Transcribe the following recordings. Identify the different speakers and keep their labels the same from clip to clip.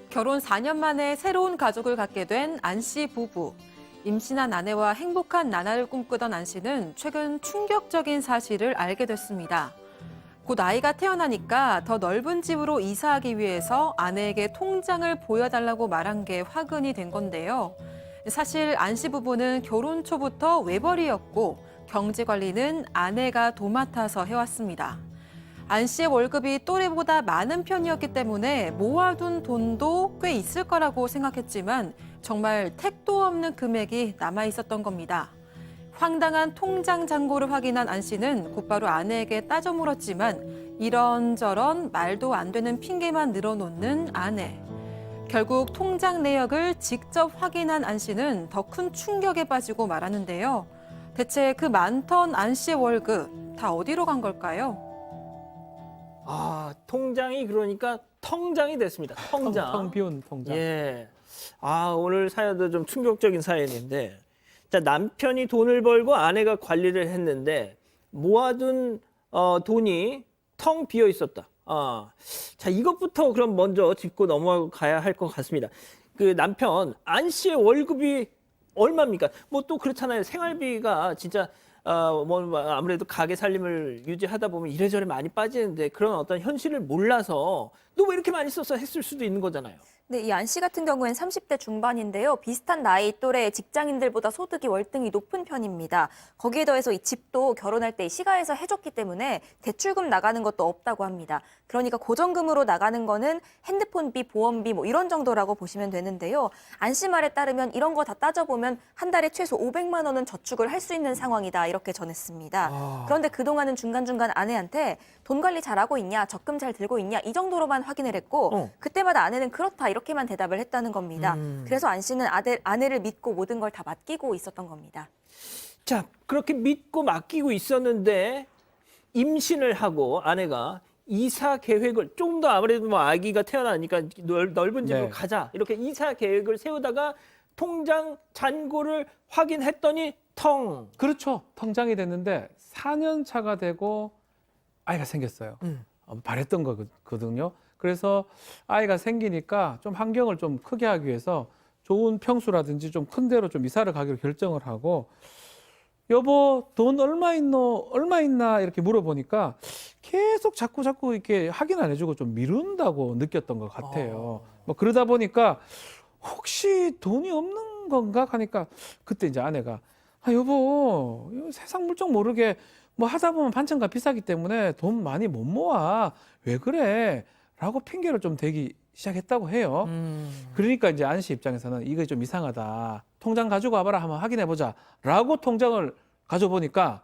Speaker 1: 결혼 4년 만에 새로운 가족을 갖게 된 안 씨 부부. 임신한 아내와 행복한 나날을 꿈꾸던 안 씨는 최근 충격적인 사실을 알게 됐습니다. 곧 아이가 태어나니까 더 넓은 집으로 이사하기 위해서 아내에게 통장을 보여달라고 말한 게 화근이 된 건데요. 사실 안 씨 부부는 결혼 초부터 외벌이였고 경제 관리는 아내가 도맡아서 해왔습니다. 안 씨의 월급이 또래보다 많은 편이었기 때문에 모아둔 돈도 꽤 있을 거라고 생각했지만 정말 택도 없는 금액이 남아 있었던 겁니다. 황당한 통장 잔고를 확인한 안 씨는 곧바로 아내에게 따져 물었지만 이런저런 말도 안 되는 핑계만 늘어놓는 아내. 결국 통장 내역을 직접 확인한 안 씨는 더 큰 충격에 빠지고 말았는데요. 대체 그 많던 안 씨의 월급 다 어디로 간 걸까요?
Speaker 2: 아, 통장이 그러니까 텅장이 됐습니다. 텅장.
Speaker 3: 텅 비운 통장.
Speaker 2: 예. 아, 오늘 사연도 좀 충격적인 사연인데. 자, 남편이 돈을 벌고 아내가 관리를 했는데 모아둔 돈이 텅 비어 있었다. 자, 이것부터 그럼 먼저 짚고 넘어가야 할 것 같습니다. 그 남편 안 씨의 월급이 얼마입니까? 뭐 또 그렇잖아요. 생활비가 진짜 뭐 아무래도 가게 살림을 유지하다 보면 이래저래 많이 빠지는데 그런 어떤 현실을 몰라서 너 왜 이렇게 많이 썼어 했을 수도 있는 거잖아요.
Speaker 4: 네, 이 안 씨 같은 경우엔 30대 중반인데요. 비슷한 나이 또래의 직장인들보다 소득이 월등히 높은 편입니다. 거기에 더해서 이 집도 결혼할 때 시가에서 해줬기 때문에 대출금 나가는 것도 없다고 합니다. 그러니까 고정금으로 나가는 거는 핸드폰비, 보험비 뭐 이런 정도라고 보시면 되는데요. 안 씨 말에 따르면 이런 거 다 따져보면 한 달에 최소 500만 원은 저축을 할 수 있는 상황이다 이렇게 전했습니다. 그런데 그동안은 중간중간 아내한테 돈 관리 잘하고 있냐, 적금 잘 들고 있냐 이 정도로만 확인을 했고 그때마다 아내는 그렇다 이렇게만 대답을 했다는 겁니다. 그래서 안 씨는 아내를 믿고 모든 걸 다 맡기고 있었던 겁니다.
Speaker 2: 자, 그렇게 믿고 맡기고 있었는데 임신을 하고 아내가 이사 계획을 좀 더 아무래도 뭐 아기가 태어나니까 넓은 집으로
Speaker 3: 네.
Speaker 2: 가자 이렇게 이사 계획을 세우다가 통장 잔고를 확인했더니 텅.
Speaker 3: 그렇죠. 통장이 됐는데 4년 차가 되고 아이가 생겼어요. 바랬던 거거든요. 그래서 아이가 생기니까 좀 환경을 좀 크게 하기 위해서 좋은 평수라든지 좀 큰 데로 좀 이사를 가기로 결정을 하고 여보 돈 얼마 있나 이렇게 물어보니까 계속 자꾸 이렇게 확인 안 해주고 좀 미룬다고 느꼈던 것 같아요. 뭐 그러다 보니까 혹시 돈이 없는 건가 하니까 그때 이제 아내가 여보 이거 세상 물정 모르게 뭐 하다 보면 반찬값 비싸기 때문에 돈 많이 못 모아 왜 그래? 라고 핑계를 좀 대기 시작했다고 해요. 그러니까 이제 안 씨 입장에서는 이거 좀 이상하다. 통장 가지고 와봐라 한번 확인해보자. 라고 통장을 가져보니까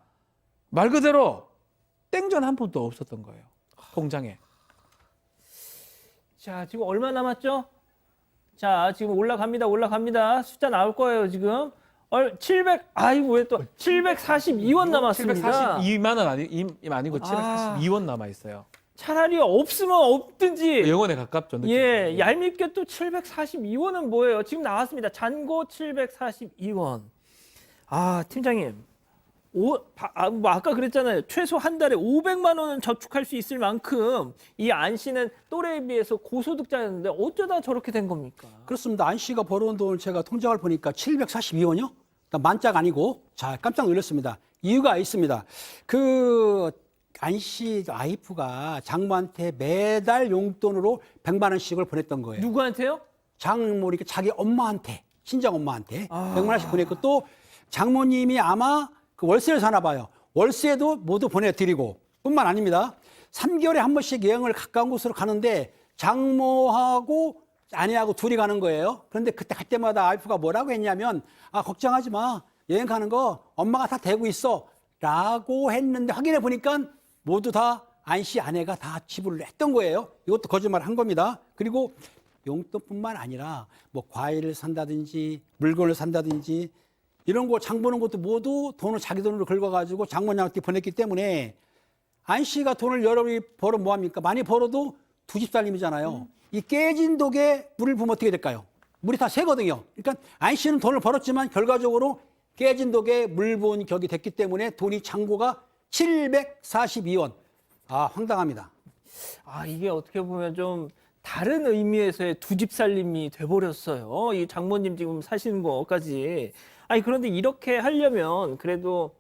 Speaker 3: 말 그대로 땡전 한 푼도 없었던 거예요. 통장에.
Speaker 2: 자, 지금 얼마 남았죠? 자, 지금 올라갑니다. 숫자 나올 거예요, 지금. 700, 왜 또 742원 남았습니다.
Speaker 3: 742만 원 아니고 742원 남아 있어요.
Speaker 2: 차라리 없으면 없든지.
Speaker 3: 영원에 가깝죠.
Speaker 2: 예, 얄밉게 또 742원은 뭐예요? 지금 나왔습니다. 잔고 742원. 아, 팀장님. 뭐 아까 그랬잖아요. 최소 한 달에 500만 원은 저축할 수 있을 만큼 이 안 씨는 또래에 비해서 고소득자였는데 어쩌다 저렇게 된 겁니까?
Speaker 5: 그렇습니다. 안 씨가 벌어온 돈을 제가 통장을 보니까 742원이요? 만짝 아니고, 자, 깜짝 놀랐습니다. 이유가 있습니다. 안 씨 와이프가 장모한테 매달 용돈으로 100만 원씩을 보냈던 거예요.
Speaker 2: 누구한테요?
Speaker 5: 장모니까 자기 엄마한테, 친정 엄마한테 100만 원씩 보냈고 또 장모님이 아마 그 월세를 사나 봐요. 월세도 모두 보내드리고 뿐만 아닙니다. 3개월에 한 번씩 여행을 가까운 곳으로 가는데 장모하고 아내하고 둘이 가는 거예요. 그런데 그때 갈 때마다 와이프가 뭐라고 했냐면 걱정하지 마. 여행 가는 거 엄마가 다 대고 있어. 라고 했는데 확인해 보니까 모두 다 안 씨 아내가 다 지불을 했던 거예요. 이것도 거짓말을 한 겁니다. 그리고 용돈뿐만 아니라 뭐 과일을 산다든지 물건을 산다든지 이런 거 장 보는 것도 모두 돈을 자기 돈으로 긁어가지고 장모님한테 보냈기 때문에 안 씨가 돈을 여러 번 벌어 뭐합니까? 많이 벌어도 두 집 살림이잖아요. 이 깨진 독에 물을 부으면 어떻게 될까요? 물이 다 새거든요. 그러니까 안 씨는 돈을 벌었지만 결과적으로 깨진 독에 물 부은 격이 됐기 때문에 돈이 잔고가 742원. 황당합니다.
Speaker 2: 이게 어떻게 보면 좀 다른 의미에서의 두 집 살림이 돼버렸어요. 이 장모님 지금 사시는 거까지. 아니 그런데 이렇게 하려면 그래도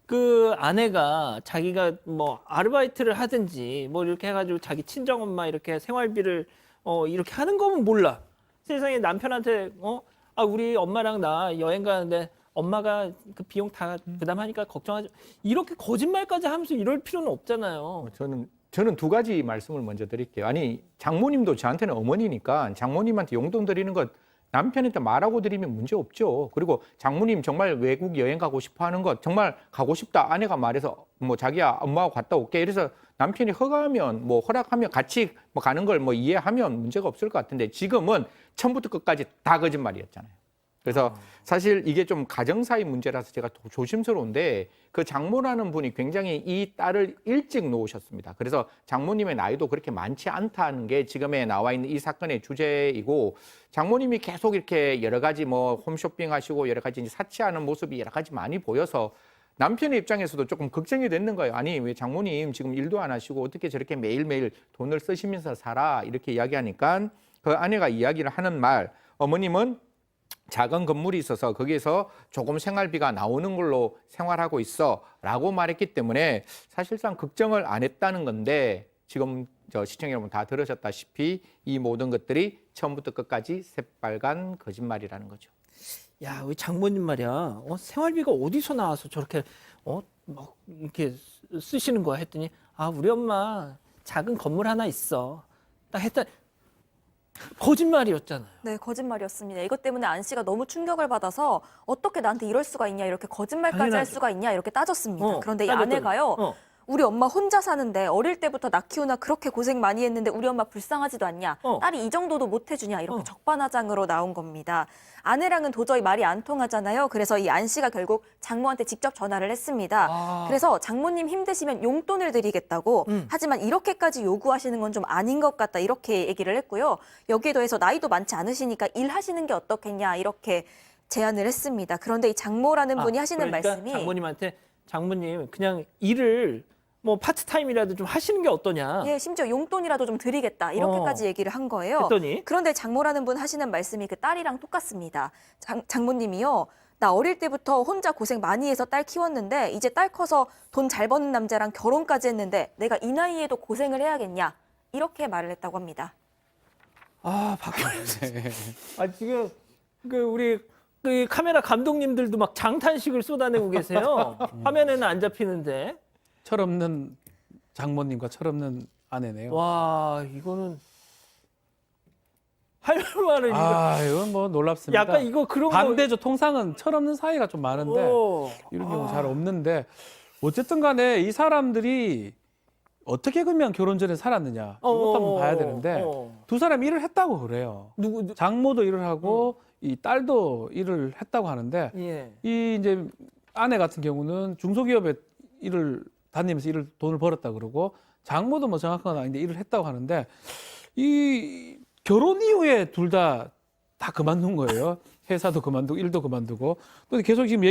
Speaker 2: 그 아내가 자기가 뭐 아르바이트를 하든지 뭐 이렇게 해가지고 자기 친정엄마 이렇게 생활비를 이렇게 하는 거면 몰라. 세상에 남편한테 우리 엄마랑 나 여행 가는데 엄마가 그 비용 다 부담하니까 걱정하지. 이렇게 거짓말까지 하면서 이럴 필요는 없잖아요.
Speaker 6: 저는 두 가지 말씀을 먼저 드릴게요. 아니 장모님도 저한테는 어머니니까 장모님한테 용돈 드리는 것 남편한테 말하고 드리면 문제 없죠. 그리고 장모님 정말 외국 여행 가고 싶어 하는 것 정말 가고 싶다 아내가 말해서 뭐 자기야 엄마하고 갔다 올게 이래서 남편이 허가하면 뭐 허락하면 같이 뭐 가는 걸 뭐 이해하면 문제가 없을 것 같은데 지금은 처음부터 끝까지 다 거짓말이었잖아요. 그래서 사실 이게 좀 가정사이 문제라서 제가 조심스러운데 그 장모라는 분이 굉장히 이 딸을 일찍 놓으셨습니다. 그래서 장모님의 나이도 그렇게 많지 않다는 게 지금에 나와 있는 이 사건의 주제이고 장모님이 계속 이렇게 여러 가지 뭐 홈쇼핑 하시고 여러 가지 사치하는 모습이 여러 가지 많이 보여서 남편의 입장에서도 조금 걱정이 됐는 거예요. 아니 왜 장모님 지금 일도 안 하시고 어떻게 저렇게 매일매일 돈을 쓰시면서 살아 이렇게 이야기하니까 그 아내가 이야기를 하는 말 어머님은 작은 건물이 있어서 거기에서 조금 생활비가 나오는 걸로 생활하고 있어 라고 말했기 때문에 사실상 걱정을 안 했다는 건데 지금 시청자 여러분 다 들으셨다시피 이 모든 것들이 처음부터 끝까지 새빨간 거짓말이라는 거죠.
Speaker 2: 야, 우리 장모님 말이야. 생활비가 어디서 나와서 저렇게 막 이렇게 쓰시는 거야 했더니 우리 엄마 작은 건물 하나 있어. 딱 했더니 거짓말이었잖아요.
Speaker 4: 네, 거짓말이었습니다. 이것 때문에 안 씨가 너무 충격을 받아서 어떻게 나한테 이럴 수가 있냐, 이렇게 거짓말까지 할
Speaker 2: 당연하죠.
Speaker 4: 수가 있냐 이렇게 따졌습니다. 그런데 이
Speaker 2: 따졌더니,
Speaker 4: 아내가요. 우리 엄마 혼자 사는데 어릴 때부터 나 키우나 그렇게 고생 많이 했는데 우리 엄마 불쌍하지도 않냐. 딸이 이 정도도 못 해주냐. 이렇게 적반하장으로 나온 겁니다. 아내랑은 도저히 말이 안 통하잖아요. 그래서 이 안 씨가 결국 장모한테 직접 전화를 했습니다. 그래서 장모님 힘드시면 용돈을 드리겠다고 하지만 이렇게까지 요구하시는 건 좀 아닌 것 같다. 이렇게 얘기를 했고요. 여기에 더해서 나이도 많지 않으시니까 일하시는 게 어떻겠냐. 이렇게 제안을 했습니다. 그런데 이 장모라는 분이 하시는
Speaker 2: 그러니까
Speaker 4: 말씀이
Speaker 2: 장모님한테 장모님 그냥 일을 뭐 파트타임이라도 좀 하시는 게 어떠냐.
Speaker 4: 예, 심지어 용돈이라도 좀 드리겠다. 이렇게까지 얘기를 한 거예요.
Speaker 2: 했더니
Speaker 4: 그런데 장모라는 분 하시는 말씀이 그 딸이랑 똑같습니다. 장모님이요. 나 어릴 때부터 혼자 고생 많이 해서 딸 키웠는데 이제 딸 커서 돈 잘 버는 남자랑 결혼까지 했는데 내가 이 나이에도 고생을 해야겠냐. 이렇게 말을 했다고 합니다.
Speaker 2: 박근혜 선생님. 지금 우리 그 카메라 감독님들도 막 장탄식을 쏟아내고 계세요. 화면에는 안 잡히는데.
Speaker 3: 철없는 장모님과 철없는 아내네요.
Speaker 2: 와, 이거는 할 말을
Speaker 3: 이건 뭐 놀랍습니다.
Speaker 2: 약간 이거 그런
Speaker 3: 반대죠. 통상은 철없는 사이가 좀 많은데 이런 경우 잘 없는데 어쨌든 간에 이 사람들이 어떻게 그러면 결혼 전에 살았느냐 이것도 한번 봐야 되는데 두 사람이 일을 했다고 그래요. 장모도 일을 하고 이 딸도 일을 했다고 하는데 이 이제 아내 같은 경우는 중소기업에 일을 다니면서 돈을 벌었다 그러고 장모도 뭐 정확한 건 아닌데 일을 했다고 하는데 이 결혼 이후에 둘 다 그만둔 거예요. 회사도 그만두고 일도 그만두고 또 계속 지금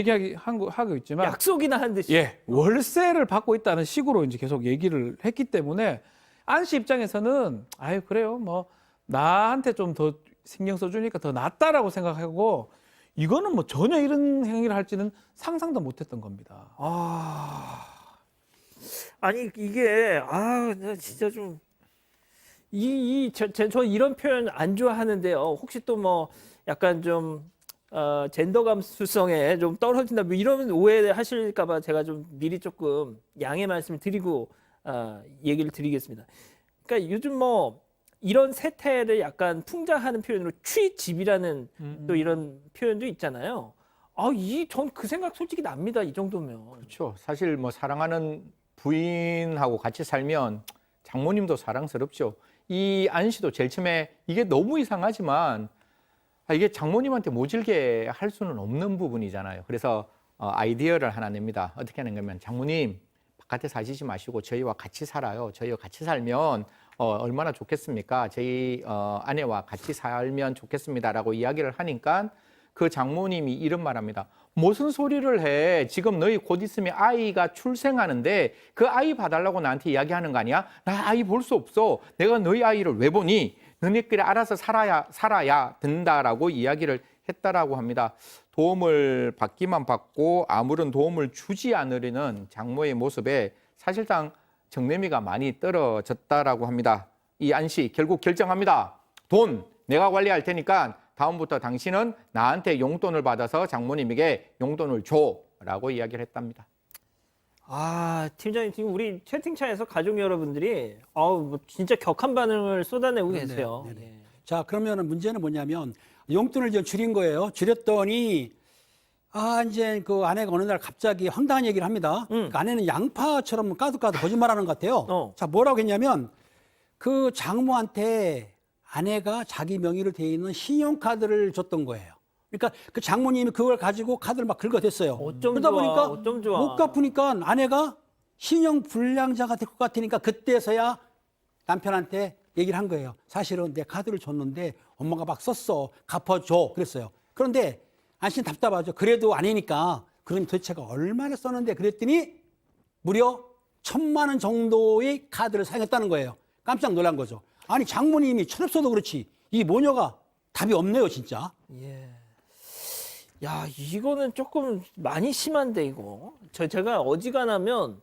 Speaker 3: 하고 있지만
Speaker 2: 약속이나 한 듯이
Speaker 3: 월세를 받고 있다는 식으로 이제 계속 얘기를 했기 때문에 안 씨 입장에서는 그래요 뭐 나한테 좀 더 신경 써주니까 더 낫다라고 생각하고 이거는 뭐 전혀 이런 행위를 할지는 상상도 못했던 겁니다.
Speaker 2: 아니 이게 나 진짜 좀 저 이런 표현 안 좋아하는데요. 혹시 또 뭐 약간 좀 젠더 감수성에 좀 떨어진다 뭐 이런 오해하실까봐 제가 좀 미리 조금 양해 말씀을 드리고 얘기를 드리겠습니다. 그러니까 요즘 뭐 이런 세태를 약간 풍자하는 표현으로 취집이라는 또 이런 표현도 있잖아요. 전 그 생각 솔직히 납니다. 이 정도면.
Speaker 6: 그렇죠. 사실 뭐 사랑하는 부인하고 같이 살면 장모님도 사랑스럽죠. 이 안 씨도 제일 처음에 이게 너무 이상하지만 이게 장모님한테 모질게 할 수는 없는 부분이잖아요. 그래서 아이디어를 하나 냅니다. 어떻게 하는 거면 장모님 바깥에 사시지 마시고 저희와 같이 살아요. 저희와 같이 살면 얼마나 좋겠습니까? 저희 아내와 같이 살면 좋겠습니다라고 이야기를 하니까 그 장모님이 이런 말합니다. 무슨 소리를 해? 지금 너희 곧 있으면 아이가 출생하는데 그 아이 봐달라고 나한테 이야기하는 거 아니야? 나 아이 볼 수 없어. 내가 너희 아이를 왜 보니? 너네끼리 알아서 살아야 된다라고 이야기를 했다라고 합니다. 도움을 받기만 받고 아무런 도움을 주지 않으려는 장모의 모습에 사실상 정내미가 많이 떨어졌다라고 합니다. 이 안 씨 결국 결정합니다. 돈 내가 관리할 테니까 다음부터 당신은 나한테 용돈을 받아서 장모님에게 용돈을 줘라고 이야기를 했답니다.
Speaker 2: 아, 팀장님 지금 우리 채팅창에서 가족 여러분들이 뭐 진짜 격한 반응을 쏟아내고 계세요.
Speaker 5: 네네.
Speaker 2: 예.
Speaker 5: 자, 그러면 문제는 뭐냐면 용돈을 이제 줄인 거예요. 줄였더니 이제 그 아내가 어느 날 갑자기 황당한 얘기를 합니다. 그 아내는 양파처럼 까득까득 거짓말하는 것 같아요. 자, 뭐라고 했냐면 그 장모한테 아내가 자기 명의로 돼 있는 신용카드를 줬던 거예요. 그러니까 그 장모님이 그걸 가지고 카드를 막 긁어댔어요.
Speaker 2: 어쩜
Speaker 5: 그러다
Speaker 2: 좋아,
Speaker 5: 보니까
Speaker 2: 어쩜 좋아.
Speaker 5: 못 갚으니까 아내가 신용 불량자가 될 것 같으니까 그때서야 남편한테 얘기를 한 거예요. 사실은 내 카드를 줬는데 엄마가 막 썼어. 갚아줘. 그랬어요. 그런데 안 씨는 답답하죠. 그래도 아니니까 그럼 도대체가 얼마나 썼는데 그랬더니 무려 1,000만 원 정도의 카드를 사용했다는 거예요. 깜짝 놀란 거죠. 아니 장모님이 철없어도 그렇지 이 모녀가 답이 없네요 진짜.
Speaker 2: 예. 야, 이거는 조금 많이 심한데 이거. 제가 어지간하면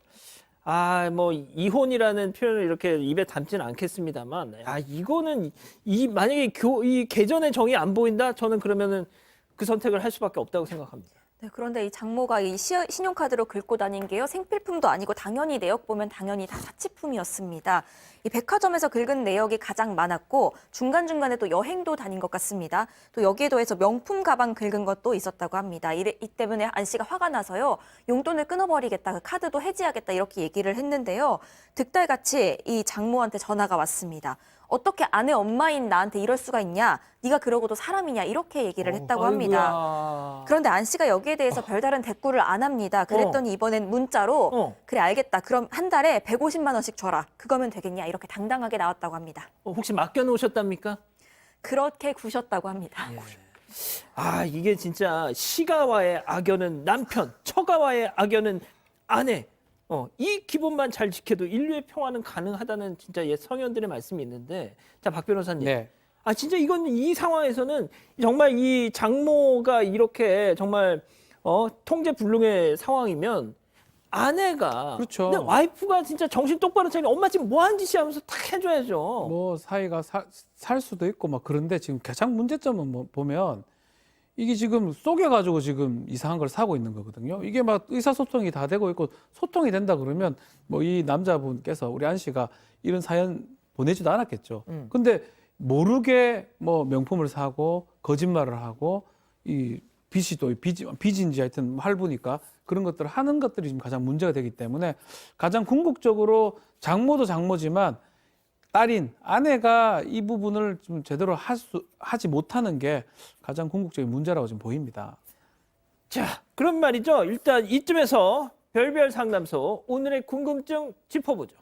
Speaker 2: 뭐 이혼이라는 표현을 이렇게 입에 담지는 않겠습니다만, 이거는 만약에 이 계전의 정이 안 보인다, 저는 그러면은 그 선택을 할 수밖에 없다고 생각합니다.
Speaker 4: 네, 그런데 이 장모가 이 신용카드로 긁고 다닌 게요. 생필품도 아니고 당연히 내역 보면 당연히 다 사치품이었습니다. 이 백화점에서 긁은 내역이 가장 많았고 중간중간에 또 여행도 다닌 것 같습니다. 또 여기에 더해서 명품 가방 긁은 것도 있었다고 합니다. 이 때문에 안 씨가 화가 나서요. 용돈을 끊어버리겠다, 그 카드도 해지하겠다 이렇게 얘기를 했는데요. 득달같이 이 장모한테 전화가 왔습니다. 어떻게 아내 엄마인 나한테 이럴 수가 있냐? 네가 그러고도 사람이냐? 이렇게 얘기를 했다고 합니다.
Speaker 2: 아이고야.
Speaker 4: 그런데 안 씨가 여기에 대해서 별다른 대꾸를 안 합니다. 그랬더니 이번엔 문자로 그래 알겠다. 그럼 한 달에 150만 원씩 줘라. 그거면 되겠냐? 이렇게 당당하게 나왔다고 합니다.
Speaker 2: 혹시 맡겨놓으셨답니까?
Speaker 4: 그렇게 구셨다고 합니다.
Speaker 2: 이게 진짜 시가와의 악연은 남편, 처가와의 악연은 아내. 이 기본만 잘 지켜도 인류의 평화는 가능하다는 진짜 옛 성현들의 말씀이 있는데, 자, 박 변호사님.
Speaker 3: 네.
Speaker 2: 진짜 이건 이 상황에서는 정말 이 장모가 이렇게 정말 통제 불능의 상황이면 아내가
Speaker 3: 그렇죠.
Speaker 2: 근데 와이프가 진짜 정신 똑바로 차리면 엄마 지금 뭐 하는 짓이야 하면서 탁 해줘야죠.
Speaker 3: 뭐 사이가 살 수도 있고 막 그런데 지금 가장 문제점은 보면 이게 지금 속여가지고 지금 이상한 걸 사고 있는 거거든요. 이게 막 의사소통이 다 되고 있고 소통이 된다 그러면 뭐 이 남자분께서 우리 안 씨가 이런 사연 보내지도 않았겠죠. 근데 모르게 뭐 명품을 사고 거짓말을 하고 이 빚이 또 빚인지 하여튼 할부니까 그런 것들을 하는 것들이 지금 가장 문제가 되기 때문에 가장 궁극적으로 장모도 장모지만 딸인 아내가 이 부분을 좀 제대로 하지 못하는 게 가장 궁극적인 문제라고 지금 보입니다.
Speaker 2: 자, 그런 말이죠. 일단 이쯤에서 별별 상담소 오늘의 궁금증 짚어보죠.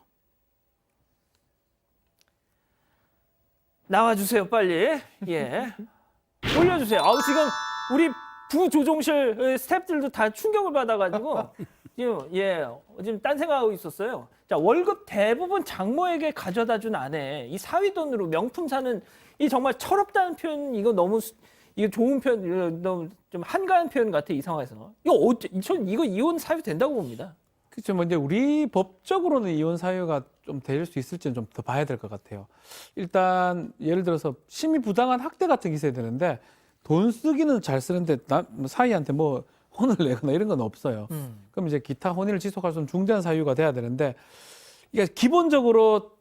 Speaker 2: 나와주세요, 빨리. 예. 올려주세요. 지금 우리 부조종실 스태프들도 다 충격을 받아가지고 지금 딴 생각하고 있었어요. 자, 월급 대부분 장모에게 가져다 준 아내, 이 사위 돈으로 명품 사는 이 정말 철없다는 표현, 이거 좋은 표현, 너무 좀 한가한 표현 같아, 이 상황에서. 이거 이혼 사유 된다고 봅니다.
Speaker 3: 그렇죠. 뭐 이제 우리 법적으로는 이혼 사유가 좀 될 수 있을지는 좀 더 봐야 될 것 같아요. 일단 예를 들어서 심히 부당한 학대 같은 게 있어야 되는데 돈 쓰기는 잘 쓰는데 사이한테 뭐 혼을 내거나 이런 건 없어요. 그럼 이제 기타 혼인을 지속할 수 있는 중대한 사유가 돼야 되는데 이게 기본적으로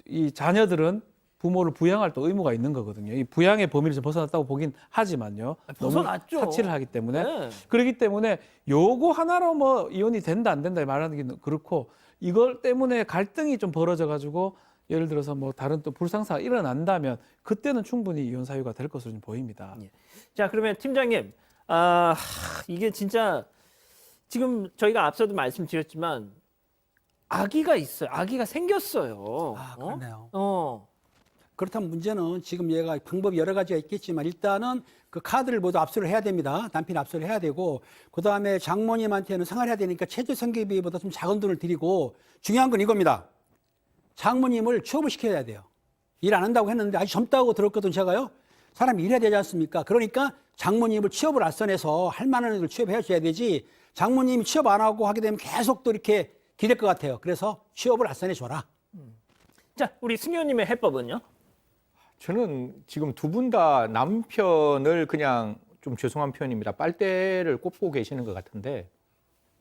Speaker 3: 이 자녀들은 부모를 부양할 또 의무가 있는 거거든요. 이 부양의 범위를 좀 벗어났다고 보긴 하지만요.
Speaker 2: 벗어났죠.
Speaker 3: 너무 사치를 하기 때문에
Speaker 2: 네.
Speaker 3: 그렇기 때문에 요거 하나로 뭐 이혼이 된다 안 된다 말하는 게 그렇고 이걸 때문에 갈등이 좀 벌어져 가지고 예를 들어서 뭐 다른 또 불상사가 일어난다면 그때는 충분히 이혼 사유가 될 것으로 좀 보입니다.
Speaker 2: 자, 그러면 팀장님, 이게 진짜 지금 저희가 앞서도 말씀드렸지만 아기가 있어요. 아기가 생겼어요.
Speaker 5: 그렇네요. 그렇다면 문제는 지금 얘가 방법이 여러 가지가 있겠지만 일단은 그 카드를 모두 압수를 해야 됩니다. 남편이 압수를 해야 되고 그다음에 장모님한테는 생활해야 되니까 최저 생계비보다 좀 작은 돈을 드리고 중요한 건 이겁니다. 장모님을 취업을 시켜야 돼요. 일 안 한다고 했는데 아주 젊다고 들었거든 제가요. 사람이 일해야 되지 않습니까? 그러니까 장모님을 취업을 알선해서 할 만한 애들 취업해 줘야 되지 장모님이 취업 안 하고 하게 되면 계속 또 이렇게 기댈 것 같아요. 그래서 취업을 알선해 줘라.
Speaker 2: 자, 우리 승 의원님의 해법은요?
Speaker 6: 저는 지금 두 분 다 남편을 그냥 좀 죄송한 표현입니다. 빨대를 꼽고 계시는 것 같은데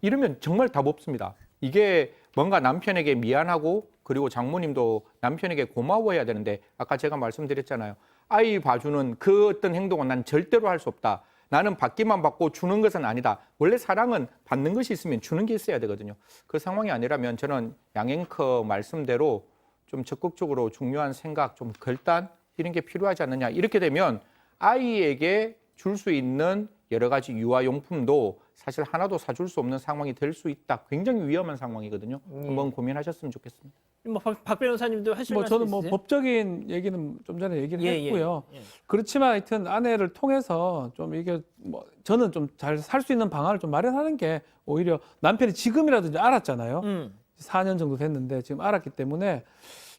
Speaker 6: 이러면 정말 답 없습니다. 이게 뭔가 남편에게 미안하고 그리고 장모님도 남편에게 고마워해야 되는데 아까 제가 말씀드렸잖아요. 아이 봐주는 그 어떤 행동은 난 절대로 할 수 없다. 나는 받기만 받고 주는 것은 아니다. 원래 사랑은 받는 것이 있으면 주는 게 있어야 되거든요. 그 상황이 아니라면 저는 양앵커 말씀대로 좀 적극적으로 중요한 생각, 좀 결단 이런 게 필요하지 않느냐. 이렇게 되면 아이에게 줄 수 있는 여러 가지 유아용품도 사실 하나도 사줄 수 없는 상황이 될 수 있다. 굉장히 위험한 상황이거든요. 한번 고민하셨으면 좋겠습니다.
Speaker 2: 뭐 박 변호사님도 하실 말씀
Speaker 3: 저는
Speaker 2: 있으세요?
Speaker 3: 법적인 얘기는 좀 전에 얘기를
Speaker 2: 예,
Speaker 3: 했고요.
Speaker 2: 예.
Speaker 3: 그렇지만 하여튼 아내를 통해서 좀 이게 저는 좀 잘 살 수 있는 방안을 좀 마련하는 게 오히려 남편이 지금이라도 이제 알았잖아요. 4년 정도 됐는데 지금 알았기 때문에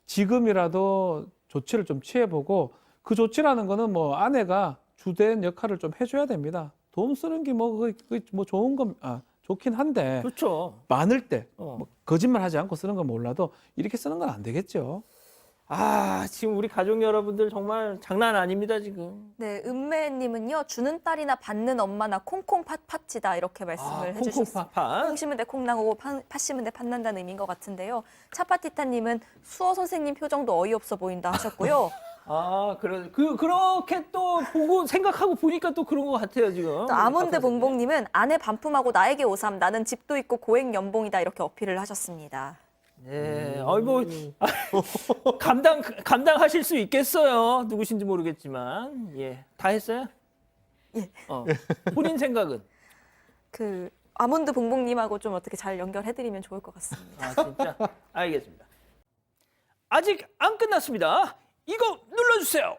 Speaker 3: 지금이라도 조치를 좀 취해보고 그 조치라는 거는 뭐 아내가 주된 역할을 좀 해줘야 됩니다. 돈 쓰는 게 뭐 좋은 건 좋긴 한데
Speaker 2: 그렇죠.
Speaker 3: 많을 때
Speaker 2: 어.
Speaker 3: 뭐 거짓말하지 않고 쓰는 건 몰라도 이렇게 쓰는 건 안 되겠죠.
Speaker 2: 아, 지금 우리 가족 여러분들 정말 장난 아닙니다, 지금.
Speaker 4: 네, 은매님은요. 주는 딸이나 받는 엄마나 콩콩 팥팥이다 이렇게 말씀을 해주셨습니다.
Speaker 2: 콩콩팥.
Speaker 4: 콩 심은 데 콩 나고 팥 심은 데 팥 난다는 의미인 것 같은데요. 차파티타님은 수어 선생님 표정도 어이없어 보인다 하셨고요.
Speaker 2: 아, 그렇게 또 보고 생각하고 보니까 또 그런 것 같아요, 지금.
Speaker 4: 또 아몬드 봉봉님은 아내 반품하고 나에게 오삼 나는 집도 있고 고액 연봉이다 이렇게 어필을 하셨습니다.
Speaker 2: 네, 감당하실 수 있겠어요. 누구신지 모르겠지만, 예, 다 했어요?
Speaker 4: 예.
Speaker 2: 본인 생각은?
Speaker 4: 그 아몬드 봉봉님하고 좀 어떻게 잘 연결해드리면 좋을 것 같습니다.
Speaker 2: 아, 진짜? 알겠습니다. 아직 안 끝났습니다. 이거 눌러주세요.